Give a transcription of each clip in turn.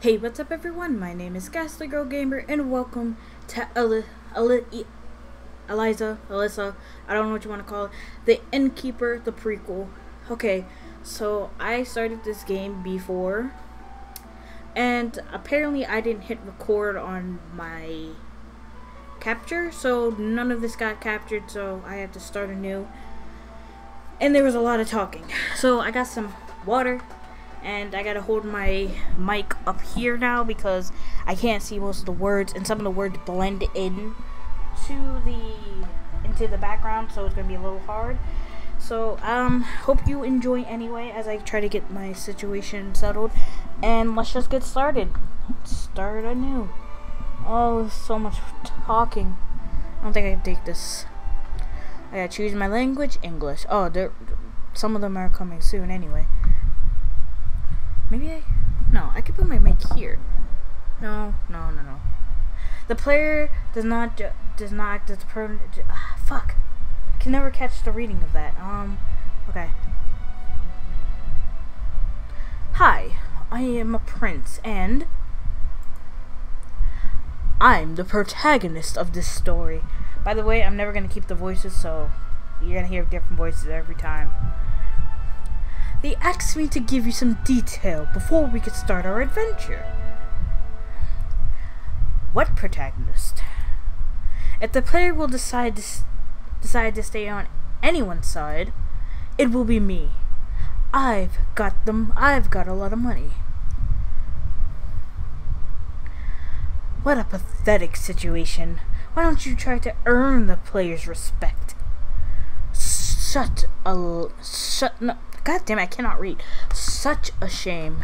Hey, what's up everyone? My name is Ghastly GirlGamer and welcome to Elisa, I don't know what you want to call it, the Innkeeper, the prequel. Okay, so I started this game before and apparently I didn't hit record on my capture, so none of this got captured, so I had to start anew. And there was a lot of talking. So I got some water. And I gotta hold my mic up here now because I can't see most of the words, and some of the words blend in into the background, so it's gonna be a little hard. So hope you enjoy anyway as I try to get my situation settled, and let's just get started. Start anew. Oh, so much talking. I don't think I can take this. I gotta choose my language, English. Oh, some of them are coming soon anyway. Maybe I could put my mic here. No. The player does not act as the fuck. I can never catch the reading of that. Okay. Hi, I am a prince, and I'm the protagonist of this story. By the way, I'm never gonna keep the voices, so you're gonna hear different voices every time. They asked me to give you some detail before we could start our adventure. What protagonist? If the player will decide to stay on anyone's side, it will be me. I've got a lot of money. What a pathetic situation. Why don't you try to earn the player's respect? No. God damn it, I cannot read. Such a shame.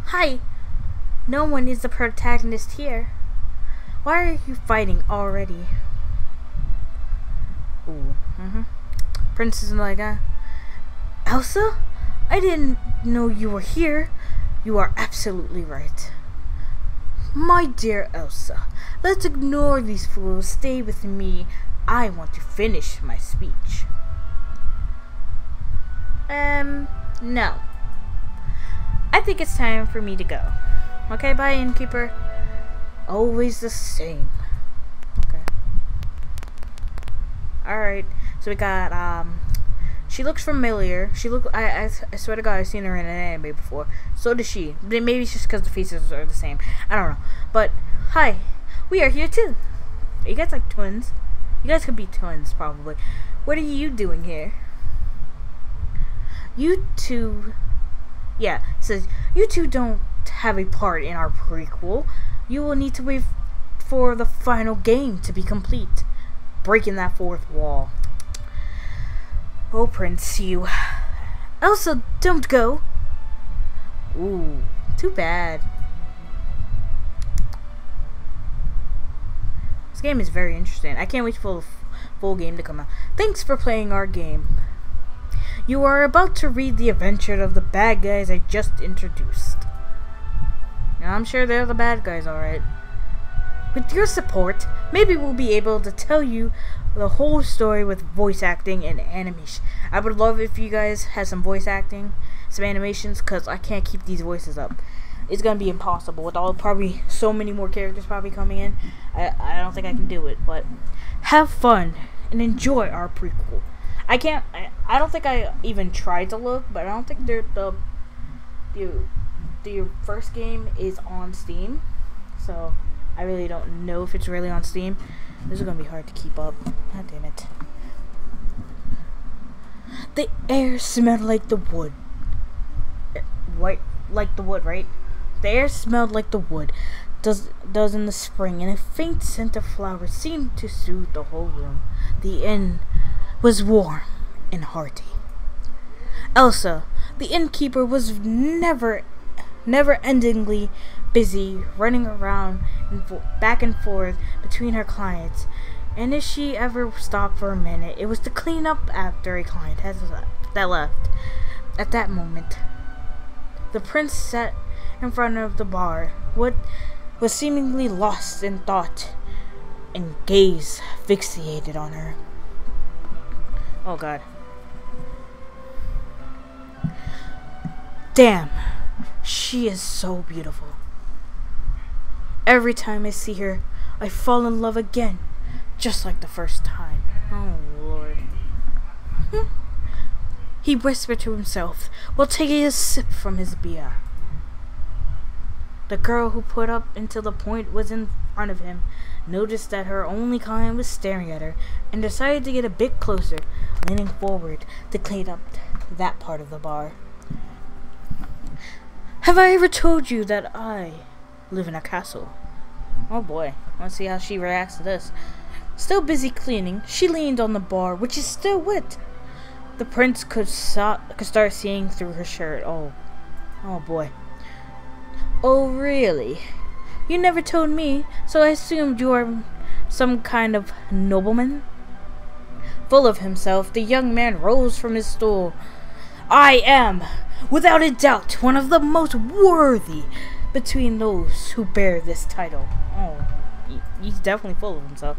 Hi. No one is the protagonist here. Why are you fighting already? Ooh. Princess Liga. Elsa? I didn't know you were here. You are absolutely right. My dear Elsa, let's ignore these fools. Stay with me. I want to finish my speech. No. I think it's time for me to go. Okay, bye, Innkeeper. Always the same. Okay. Alright, so we got, she looks familiar. I swear to God, I've seen her in an anime before. So does she. Maybe it's just because the faces are the same. I don't know. But, hi. We are here too. Are you guys like twins? You guys could be twins, probably. What are you doing here? You two don't have a part in our prequel. You will need to wait for the final game to be complete. Breaking that fourth wall. Oh, Prince, you. Elsa, don't go. Ooh, too bad. This game is very interesting. I can't wait for the full game to come out. Thanks for playing our game. You are about to read the adventure of the bad guys I just introduced. Now, I'm sure they're the bad guys, alright. With your support, maybe we'll be able to tell you the whole story with voice acting and animation. I would love if you guys had some voice acting, some animations, because I can't keep these voices up. It's going to be impossible with probably so many more characters probably coming in. I don't think I can do it, but have fun and enjoy our prequel. I don't think I even tried to look, but I don't think the first game is on Steam, so I really don't know if it's really on Steam. This is gonna be hard to keep up. God damn it. The air smelled like the wood. Like the wood, right? The air smelled like the wood does in the spring, and a faint scent of flowers seemed to soothe the whole room. The inn was warm and hearty. Elsa, the innkeeper, was never-endingly busy running around and back and forth between her clients, and if she ever stopped for a minute, it was to clean up after a client that left. At that moment, the prince sat in front of the bar, was seemingly lost in thought, and gaze fixated on her. Oh God. Damn. She is so beautiful. Every time I see her, I fall in love again, just like the first time. Oh, Lord. He whispered to himself while taking a sip from his beer. The girl who put up until the point was in front of him noticed that her only kind was staring at her and decided to get a bit closer, leaning forward to clean up that part of the bar. Have I ever told you that I live in a castle? Oh boy, let's see how she reacts to this. Still busy cleaning, she leaned on the bar, which is still wet. The prince could start seeing through her shirt. Oh boy. Oh really? You never told me, so I assumed you are some kind of nobleman? Full of himself, the young man rose from his stool. I am, without a doubt, one of the most worthy between those who bear this title. Oh, he's definitely full of himself.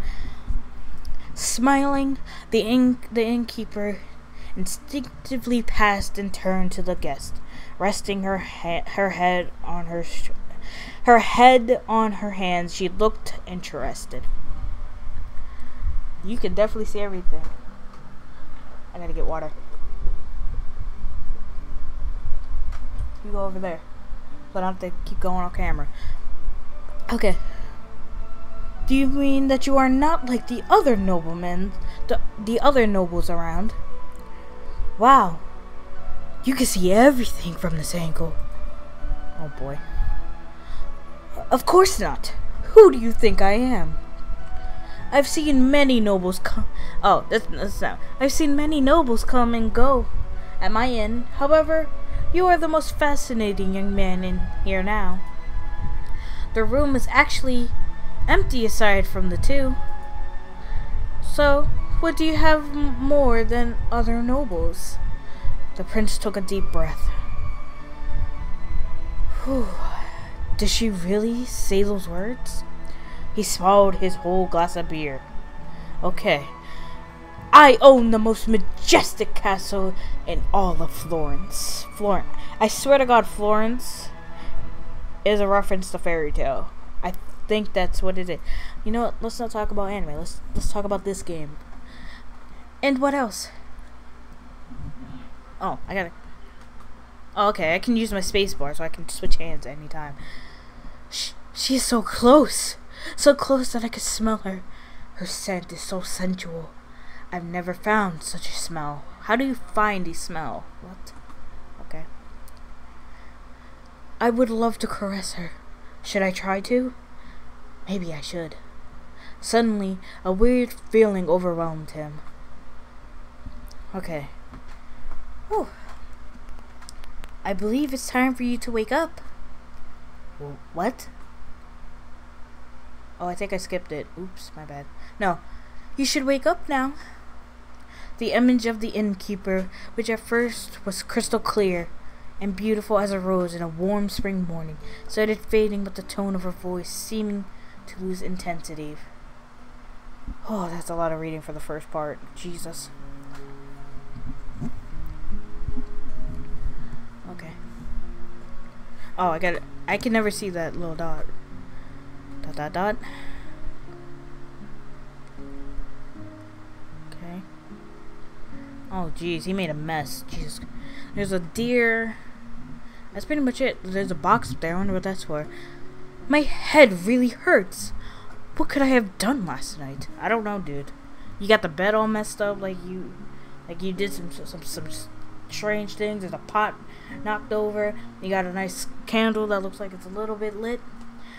Smiling, the innkeeper instinctively passed and turned to the guest, resting her head on her hands. She looked interested. You can definitely see everything. I gotta get water. You go over there, so I don't have to keep going on camera. Okay. Do you mean that you are not like the other noblemen, the other nobles around? Wow. You can see everything from this angle. Oh boy. Of course not. Who do you think I am? I've seen many nobles come. Oh, that's not. I've seen many nobles come and go at my inn. However, you are the most fascinating young man in here now. The room is actually empty aside from the two. So, what do you have more than other nobles? The prince took a deep breath. Whew. Did she really say those words? He swallowed his whole glass of beer. Okay. I own the most majestic castle in all of Florence. I swear to God, Florence is a reference to fairy tale. I think that's what it is. You know what? Let's not talk about anime. Let's talk about this game. And what else? Oh, I gotta. Oh, okay, I can use my spacebar so I can switch hands anytime. She is so close. So close that I could smell her. Her scent is so sensual. I've never found such a smell. How do you find a smell? What? Okay. I would love to caress her. Should I try to? Maybe I should. Suddenly, a weird feeling overwhelmed him. Okay. Whew. I believe it's time for you to wake up. What? Oh, I think I skipped it. Oops, my bad. No. You should wake up now. The image of the innkeeper, which at first was crystal clear and beautiful as a rose in a warm spring morning, started fading with the tone of her voice seeming to lose intensity. Oh, that's a lot of reading for the first part. Jesus. Okay. Oh, I got it. I can never see that little dot. Dot, dot, dot. Okay. Oh, jeez, he made a mess. Jesus. There's a deer. That's pretty much it. There's a box up there. I wonder what that's for. My head really hurts. What could I have done last night? I don't know, dude. You got the bed all messed up, like you did some strange things. There's a pot knocked over. You got a nice candle that looks like it's a little bit lit.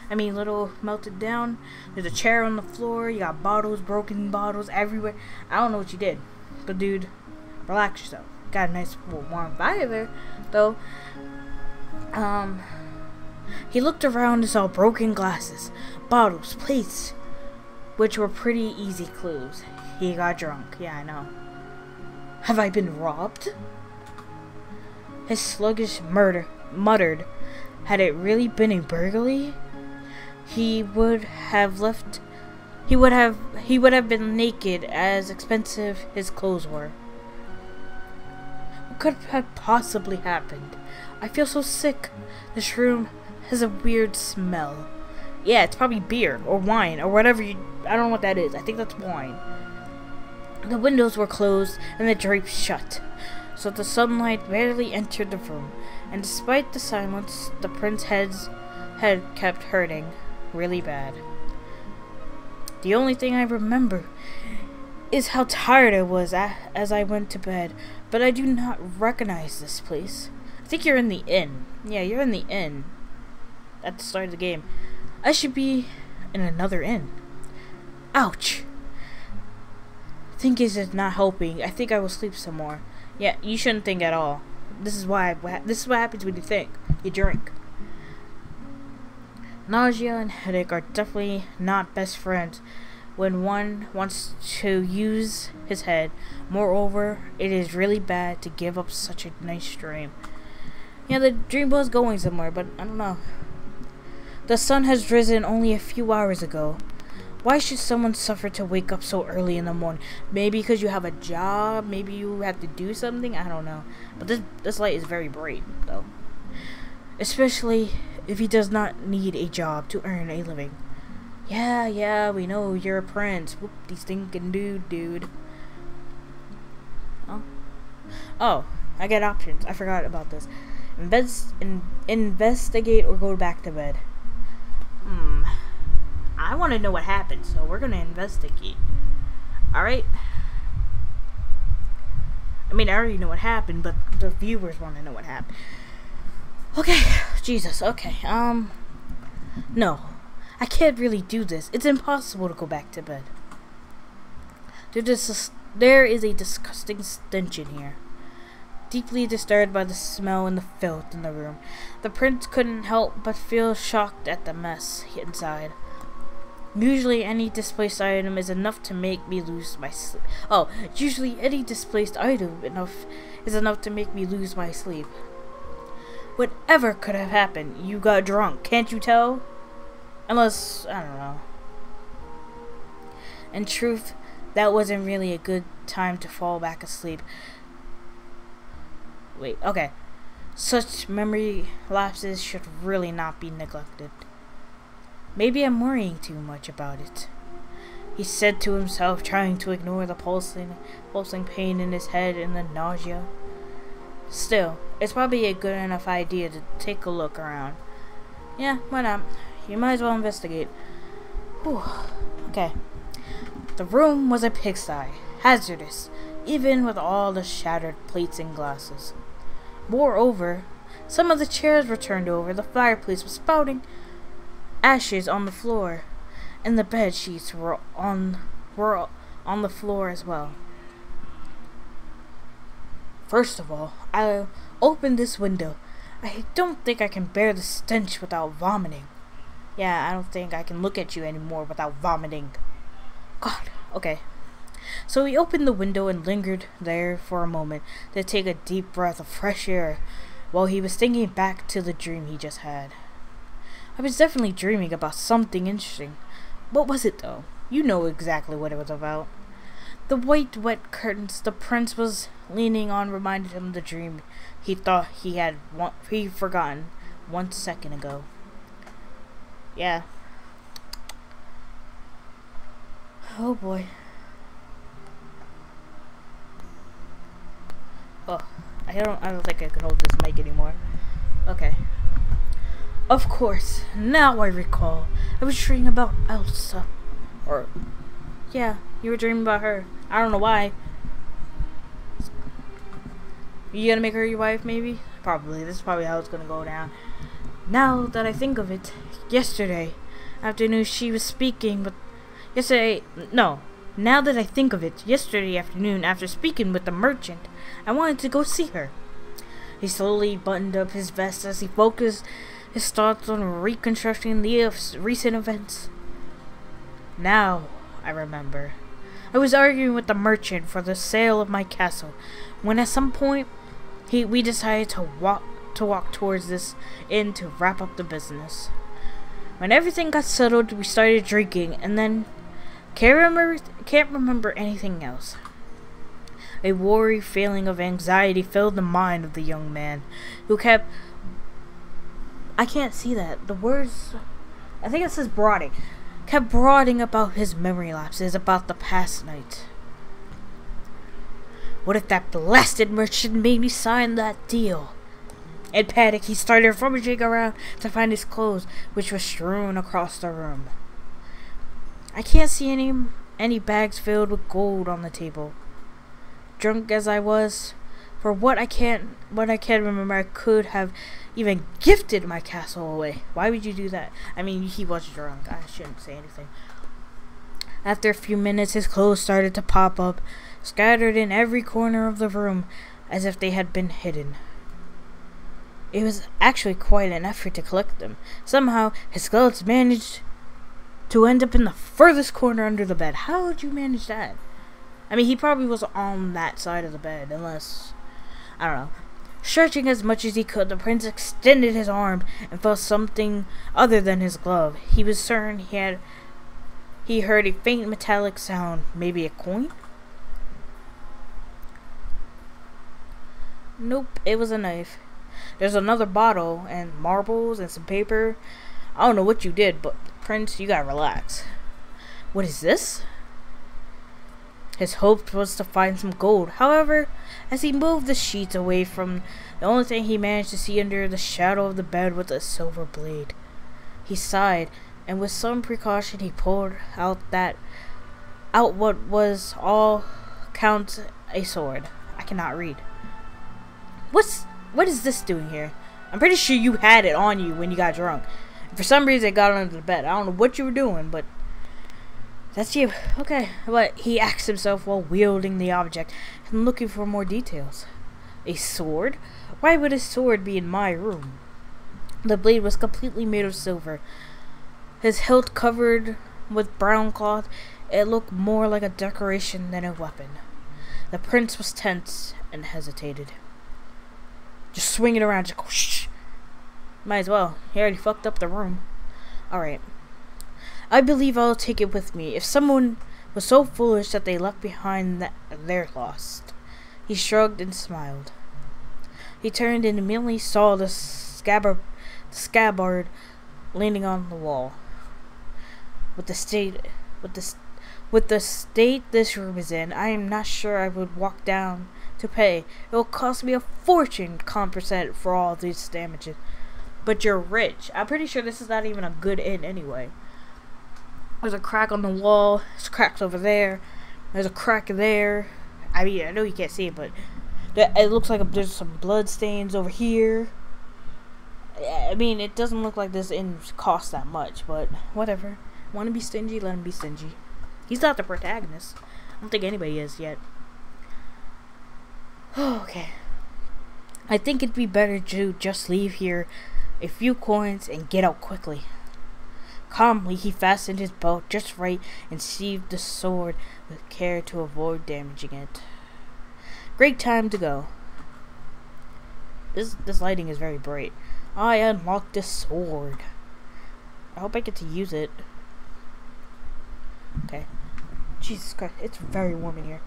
I mean, little melted down. There's a chair on the floor. You got bottles, broken bottles everywhere. I don't know what you did, but dude, relax yourself. Got a nice warm fire there, though. He looked around and saw broken glasses, bottles, plates, which were pretty easy clues. He got drunk. Yeah, I know. Have I been robbed? His sluggish muttered, had it really been a burglary? He would have been naked, as expensive his clothes were. What could have possibly happened? I feel so sick. This room has a weird smell. Yeah, it's probably beer or wine or whatever you... I don't know what that is. I think that's wine. The windows were closed and the drapes shut, so the sunlight barely entered the room. And despite the silence, the prince's head kept hurting really bad. The only thing I remember is how tired I was as I went to bed, but I do not recognize this place. I think you're in the inn. Yeah, you're in the inn at the start of the game. I should be in another inn. Ouch. Thinking is not helping. I think I will sleep some more. Yeah, you shouldn't think at all. This is what happens when you think. You drink. Nausea and headache are definitely not best friends when one wants to use his head. Moreover, it is really bad to give up such a nice dream. Yeah, the dream was going somewhere, but I don't know. The sun has risen only a few hours ago. Why should someone suffer to wake up so early in the morning? Maybe because you have a job, maybe you have to do something, I don't know. But this light is very bright, though. Especially if he does not need a job to earn a living. Yeah, we know you're a prince. Whoop-de stinking dude. Oh, I get options. I forgot about this. Investigate or go back to bed. I want to know what happened, so we're going to investigate. Alright? I mean, I already know what happened, but the viewers want to know what happened. Okay, Jesus, okay, no. I can't really do this. It's impossible to go back to bed. There is a disgusting stench in here. Deeply disturbed by the smell and the filth in the room, the prince couldn't help but feel shocked at the mess inside. Usually any displaced item is enough to make me lose my sleep. Usually any displaced item is enough to make me lose my sleep. Whatever could have happened? You got drunk, can't you tell? Unless, I don't know. In truth, that wasn't really a good time to fall back asleep. Wait, okay. Such memory lapses should really not be neglected. Maybe I'm worrying too much about it, he said to himself, trying to ignore the pulsing pain in his head and the nausea. Still, it's probably a good enough idea to take a look around. Yeah, why not? You might as well investigate. Whew. Okay. The room was a pigsty, hazardous, even with all the shattered plates and glasses. Moreover, some of the chairs were turned over, the fireplace was spouting ashes on the floor, and the bed sheets were on the floor as well. First of all, I'll open this window. I don't think I can bear the stench without vomiting. Yeah, I don't think I can look at you anymore without vomiting. God, okay. So he opened the window and lingered there for a moment to take a deep breath of fresh air while he was thinking back to the dream he just had. I was definitely dreaming about something interesting. What was it, though? You know exactly what it was about. The white, wet curtains the prince was leaning on reminded him of the dream he thought he'd forgotten 1 second ago. Yeah. Oh boy. Oh, I don't think I can hold this mic anymore. Okay. Of course, now I recall. I was dreaming about Elsa. Yeah, you were dreaming about her. I don't know why. You gonna make her your wife, maybe? Probably. This is probably how it's gonna go down. Now that I think of it, yesterday afternoon she was speaking with... Now that I think of it, yesterday afternoon after speaking with the merchant, I wanted to go see her. He slowly buttoned up his vest as he focused his thoughts on reconstructing the recent events. Now, I remember. I was arguing with the merchant for the sale of my castle, when at some point, we decided to walk towards this inn to wrap up the business. When everything got settled, we started drinking, and then can't remember anything else. A worry feeling of anxiety filled the mind of the young man, who kept I can't see that. The words, I think it says brooding. Kept brooding about his memory lapses about the past night. What if that blasted merchant made me sign that deal? In panic, he started rummaging around to find his clothes, which were strewn across the room. I can't see any bags filled with gold on the table. Drunk as I was, for what I can't remember, I could have even gifted my castle away. Why would you do that? I mean, he was drunk. I shouldn't say anything. After a few minutes, his clothes started to pop up, scattered in every corner of the room, as if they had been hidden. It was actually quite an effort to collect them. Somehow, his clothes managed to end up in the furthest corner under the bed. How would you manage that? I mean, he probably was on that side of the bed, unless, I don't know. Stretching as much as he could, the prince extended his arm and felt something other than his glove. He was certain he heard a faint metallic sound, maybe a coin? Nope, it was a knife. There's another bottle and marbles and some paper. I don't know what you did, but Prince, you gotta relax. What is this? His hope was to find some gold. However, as he moved the sheets away from the only thing he managed to see under the shadow of the bed was a silver blade. He sighed, and with some precaution he pulled out what was all count a sword. I cannot read. What is this doing here? I'm pretty sure you had it on you when you got drunk. For some reason it got under the bed. I don't know what you were doing, but that's you. Okay. But he asked himself while wielding the object and looking for more details. A sword? Why would a sword be in my room? The blade was completely made of silver. His hilt covered with brown cloth, it looked more like a decoration than a weapon. The prince was tense and hesitated. Just swing it around, just go shh. Might as well. He already fucked up the room. Alright. I believe I'll take it with me. If someone was so foolish that they left behind they're lost. He shrugged and smiled. He turned and immediately saw the scabbard leaning on the wall. With the state this room is in, I am not sure I would walk down to pay. It will cost me a fortune to compensate for all these damages. But you're rich. I'm pretty sure this is not even a good inn anyway. There's a crack on the wall. There's cracks over there. There's a crack there. I mean, I know you can't see it, but it looks like there's some blood stains over here. I mean, it doesn't look like this inn costs that much, but whatever. Want to be stingy? Let him be stingy. He's not the protagonist. I don't think anybody is yet. Okay. I think it'd be better to just leave here a few coins and get out quickly. Calmly, he fastened his belt just right and sheathed the sword with care to avoid damaging it. Great time to go. This lighting is very bright. I unlocked the sword. I hope I get to use it. Okay. Jesus Christ, it's very warm in here.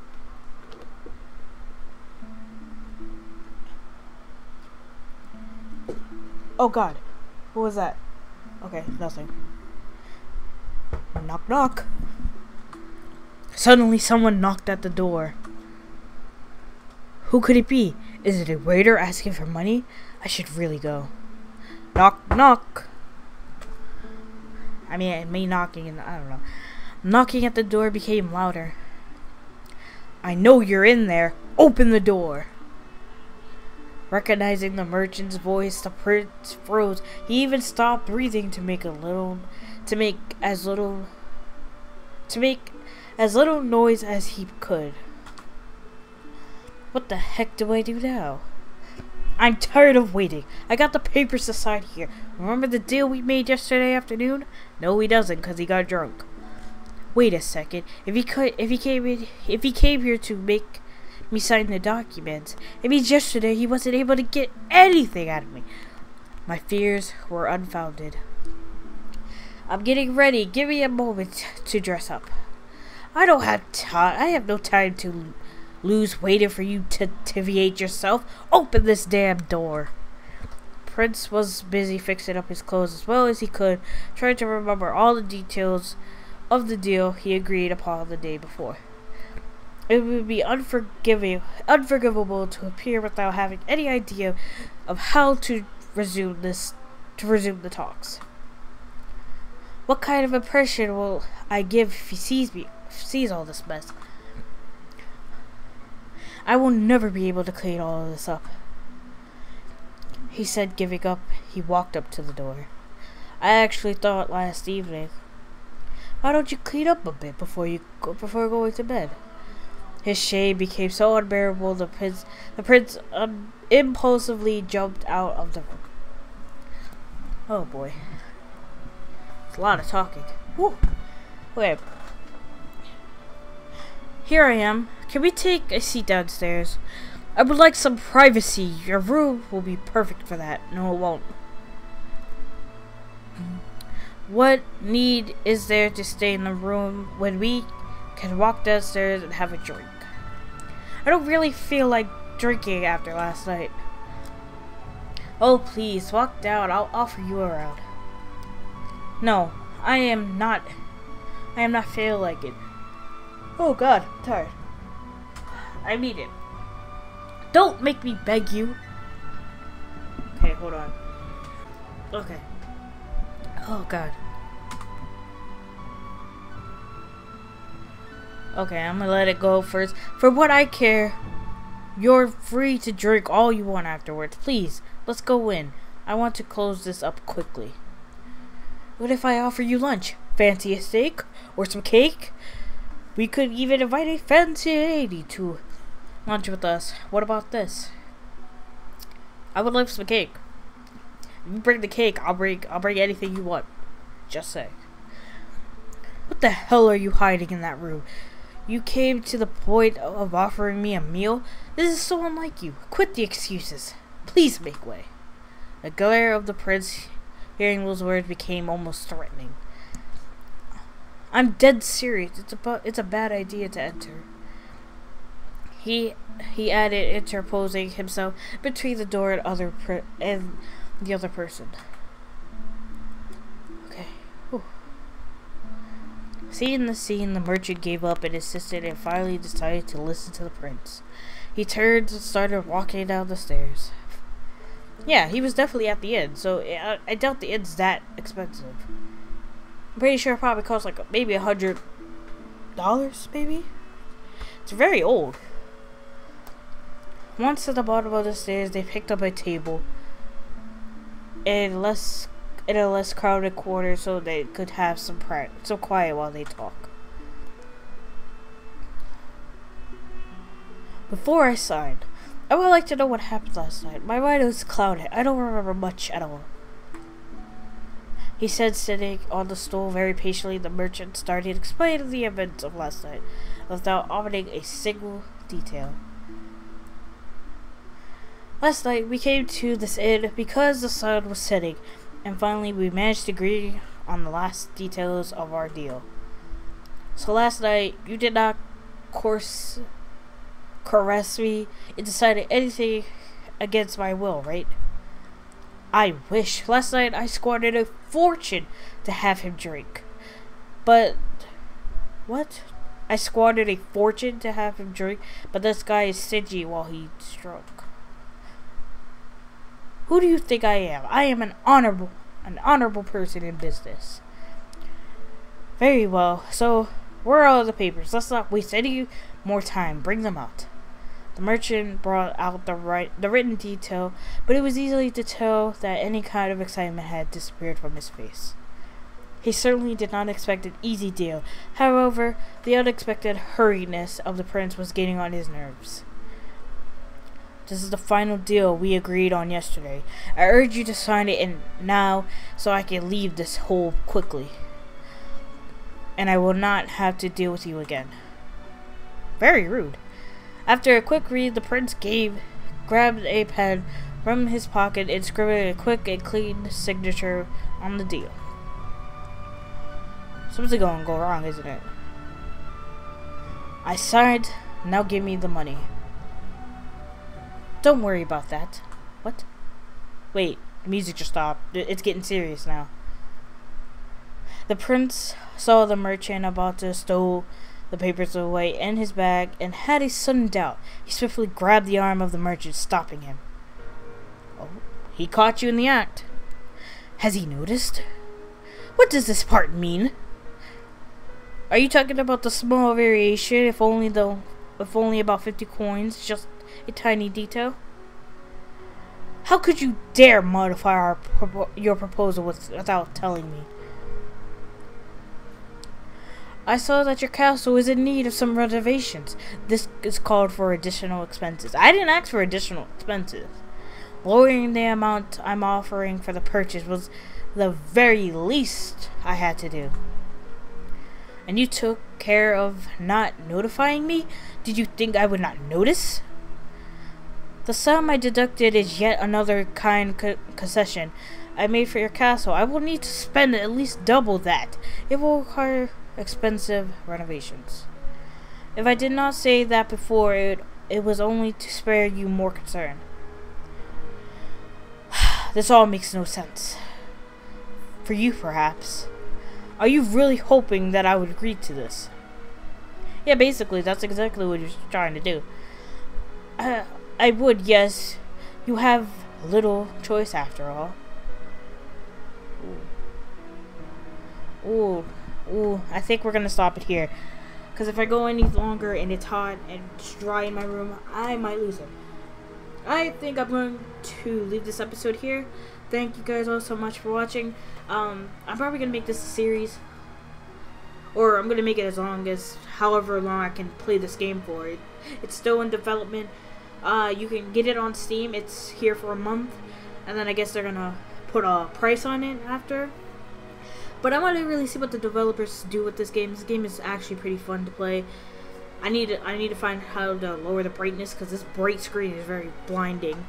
Oh God, what was that? Okay, nothing. Knock knock. Suddenly someone knocked at the door. Who could it be? Is it a waiter asking for money? I should really go. Knock knock. I mean, me knocking and I don't know. Knocking at the door became louder. I know you're in there. Open the door. Recognizing the merchant's voice, the prince froze. He even stopped breathing to make as little noise as he could. What the heck do I do now? I'm tired of waiting. I got the papers to sign here. Remember the deal we made yesterday afternoon? No, he doesn't, because he got drunk. Wait a second. If he came here to make me sign the documents, it means yesterday he wasn't able to get anything out of me. My fears were unfounded. I'm getting ready. Give me a moment to dress up. I don't have time. I have no time to lose waiting for you to deviate yourself. Open this damn door. prince was busy fixing up his clothes as well as he could, trying to remember all the details of the deal he agreed upon the day before. It would be unforgivable to appear without having any idea of how to resume the talks. What kind of impression will I give if he sees all this mess? I will never be able to clean all of this up, he said, giving up. He walked up to the door. I actually thought last evening, why don't you clean up a bit before going to bed? His shame became so unbearable, the prince impulsively jumped out of the room. Oh boy. It's a lot of talking. Woo. Wait. Here I am. Can we take a seat downstairs? I would like some privacy. Your room will be perfect for that. No, it won't. What need is there to stay in the room when we can walk downstairs and have a drink? I don't really feel like drinking after last night. Oh, please, walk down. I'll offer you a round. No, I am not feeling like it. Oh God, I'm tired. I mean it. Don't make me beg you. Okay, hold on. Okay. Oh God. Okay, I'm gonna let it go first. For what I care, you're free to drink all you want afterwards. Please, let's go in. I want to close this up quickly. What if I offer you lunch? Fancy a steak? Or some cake? We could even invite a fancy lady to lunch with us. What about this? I would like some cake. If you bring the cake, I'll bring anything you want. Just say. What the hell are you hiding in that room? You came to the point of offering me a meal? This is so unlike you. Quit the excuses. Please make way. The glare of the prince, hearing those words, became almost threatening. I'm dead serious. It's a bad idea to enter. He added, interposing himself between the door and the other person. Okay. Whew. Seeing the scene, the merchant gave up and insisted and finally decided to listen to the prince. He turned and started walking down the stairs. Yeah, he was definitely at the inn, so I doubt the inn's that expensive. I'm pretty sure it probably costs like maybe $100, maybe? It's very old. Once at the bottom of the stairs, they picked up a table in a less crowded quarter so they could have some quiet while they talk. Before I signed, I would like to know what happened last night. My mind was clouded. I don't remember much at all. He said, sitting on the stool very patiently. The merchant started explaining the events of last night without omitting a single detail. Last night we came to this inn because the sun was setting, and finally we managed to agree on the last details of our deal. So last night you did not caress me and decided anything against my will, right? I wish. Last night I squandered a fortune to have him drink. But what? I squandered a fortune to have him drink, but this guy is stingy while he's drunk. Who do you think I am? I am an honorable person in business. Very well. So where are all the papers? Let's not waste any more time. Bring them out. The merchant brought out the written detail, but it was easily to tell that any kind of excitement had disappeared from his face. He certainly did not expect an easy deal. However, the unexpected hurriedness of the prince was getting on his nerves. This is the final deal we agreed on yesterday. I urge you to sign it now so I can leave this hole quickly. And I will not have to deal with you again. Very rude. After a quick read, the prince grabbed a pen from his pocket and scribbled a quick and clean signature on the deal. Something's going to go wrong, isn't it? I signed. Now give me the money. Don't worry about that. What? Wait, The music just stopped. It's getting serious now. The prince saw the merchant about to stow the papers away in his bag and had a sudden doubt. He swiftly grabbed the arm of the merchant, stopping him. Oh, he caught you in the act. Has he noticed? What does this part mean? Are you talking about the small variation, if only about 50 coins, just a tiny detail? How could you dare modify your proposal without telling me? I saw that your castle is in need of some renovations. This is called for additional expenses. I didn't ask for additional expenses. Lowering the amount I'm offering for the purchase was the very least I had to do. And you took care of not notifying me? Did you think I would not notice? The sum I deducted is yet another kind concession I made for your castle. I will need to spend at least double that. It will require expensive renovations. If I did not say that before, it was only to spare you more concern. This all makes no sense. For you, perhaps. Are you really hoping that I would agree to this? Yeah, basically, that's exactly what you're trying to do. I would, yes. You have little choice after all. Ooh, I think we're gonna stop it here. Because if I go any longer and it's hot and it's dry in my room, I might lose it. I think I'm going to leave this episode here. Thank you guys all so much for watching. I'm probably gonna make this a series. Or I'm gonna make it as long as however long I can play this game for. It's still in development. You can get it on Steam. It's here for a month. And then I guess they're gonna put a price on it after. But I want to really see what the developers do with this game. This game is actually pretty fun to play. I need to find how to lower the brightness because this bright screen is very blinding,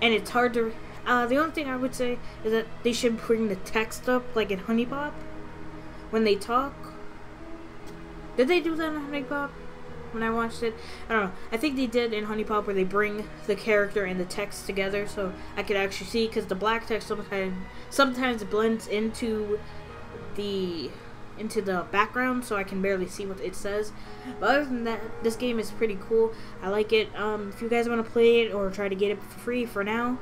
and it's hard to. The only thing I would say is that they should bring the text up like in Honey Pop when they talk. Did they do that in Honey Pop when I watched it? I don't know. I think they did in Honey Pop where they bring the character and the text together so I could actually see, because the black text sometimes it blends into the background, so I can barely see what it says. But other than that, this game is pretty cool. I like it. If you guys want to play it or try to get it for free for now,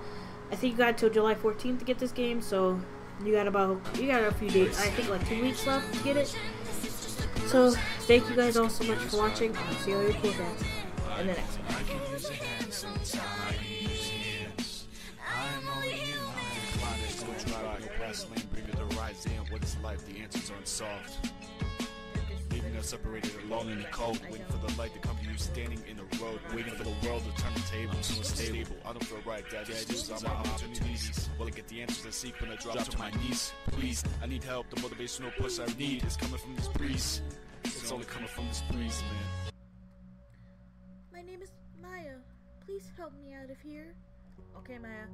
I think you got till July 14th to get this game, so you got a few days, I think like 2 weeks left to get it. So thank you guys all so much for watching. I'll see all your cool guys in the next one. What is life? The answers are unsolved. Leaving us separated alone in the cold, waiting for the light to come to you, standing in the road, waiting for the world to turn the table to a stable. I don't feel right, Dad. These are my opportunities. Will I get the answers I seek when I drop to my knees? Please, I need help. The motivational push I need is coming from this breeze. It's only coming from this breeze, man. My name is Maya. Please help me out of here. Okay, Maya.